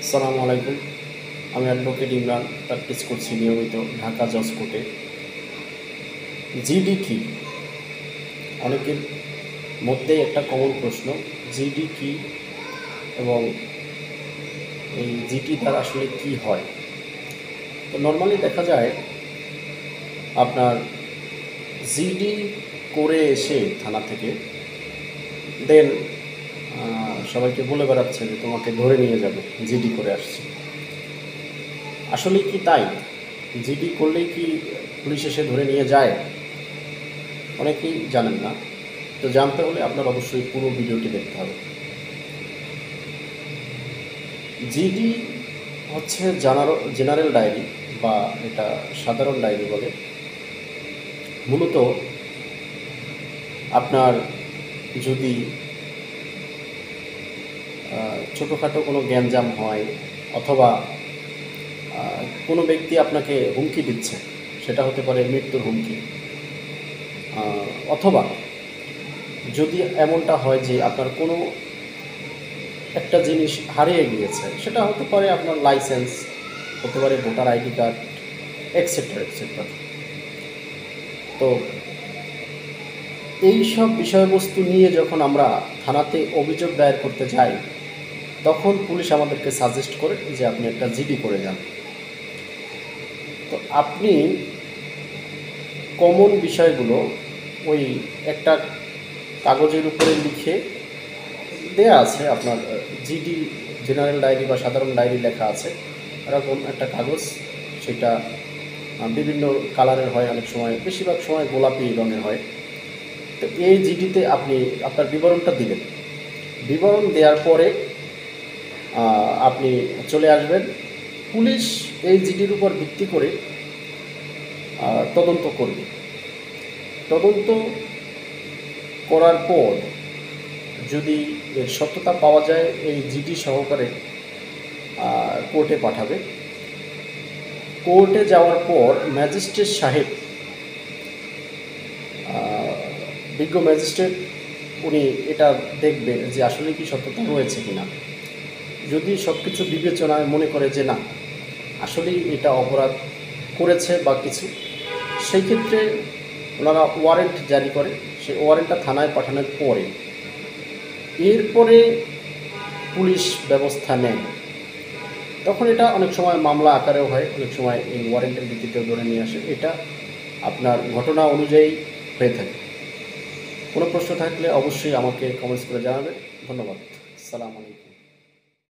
আসসালামু আলাইকুম। আমি অ্যাডভোকেট ইমরান, প্র্যাকটিস করছি নিয়মিত ঢাকা জজ কোর্টে। জিডি কি? অনেকের মধ্যেই একটা কমন প্রশ্ন, জিডি কি এবং এই জিডি দ্বারা আসলে কি হয়। তো নর্মালি দেখা যায় আপনার জিডি করে এসে থানা থেকে দেন সবাইকে বলে বেড়াচ্ছে যে তোমাকে ধরে নিয়ে যাবে, জিডি করে আসছে। আসলেই কি তাই? জিডি করলেই কি পুলিশ এসে ধরে নিয়ে যায়? অনেকেই জানেন না। তো জানতে হলে আপনার অবশ্যই পুরো ভিডিওটি দেখতে হবে। জিডি হচ্ছে জেনারেল ডায়েরি বা এটা সাধারণ ডায়েরি বলে। মূলত আপনার যদি ছোটোখাটো কোনো গ্যাঞ্জাম হয় অথবা কোনো ব্যক্তি আপনাকে হুমকি দিচ্ছে, সেটা হতে পারে মৃত্যুর হুমকি, অথবা যদি এমনটা হয় যে আপনার কোনো একটা জিনিস হারিয়ে গিয়েছে, সেটা হতে পারে আপনার লাইসেন্স, হতে পারে voter ID card, etcetera etcetera. তো এই সব বিষয়বস্তু নিয়ে যখন আমরা থানাতে অভিযোগ দায়ের করতে যাই, তখন পুলিশ আমাদেরকে সাজেস্ট করে যে আপনি একটা জিডি করে যান। তো আপনি কমন বিষয়গুলো ওই একটা কাগজের উপরে লিখে দেয়া আছে, আপনার জিডি জেনারেল ডায়েরি বা সাধারণ ডায়েরি লেখা আছে এরকম একটা কাগজ। সেটা বিভিন্ন কালারের হয়, অনেক সময় বেশিরভাগ সময় গোলাপি রঙের হয়। তো এই জিডিতে আপনি আপনার বিবরণটা দিলেন। বিবরণ দেওয়ার পরে আপনি চলে আসবেন। পুলিশ এই জিডির উপর ভিত্তি করে তদন্ত করবে। তদন্ত করার পর যদি এর সত্যতা পাওয়া যায়, এই জিডি সহকারে কোর্টে পাঠাবে। কোর্টে যাওয়ার পর ম্যাজিস্ট্রেট সাহেব, বিজ্ঞ ম্যাজিস্ট্রেট, উনি এটা দেখবে যে আসলে কি সত্যতা রয়েছে কিনা। যদি সব কিছু বিবেচনায় মনে করে যে না, আসলেই এটা অপরাধ করেছে বা কিছু, সেই ক্ষেত্রে ওনারা ওয়ারেন্ট জারি করে। সেই ওয়ারেন্টটা থানায় পাঠানোর পরে এরপরে পুলিশ ব্যবস্থা নেয়। তখন এটা অনেক সময় মামলা আকারেও হয়, অনেক সময় এই ওয়ারেন্টের ভিত্তিতেও ধরে নিয়ে আসে। এটা আপনার ঘটনা অনুযায়ী হয়ে থাকে। কোনো প্রশ্ন থাকলে অবশ্যই আমাকে কমেন্টস করে জানাবেন। ধন্যবাদ। আসসালামু আলাইকুম।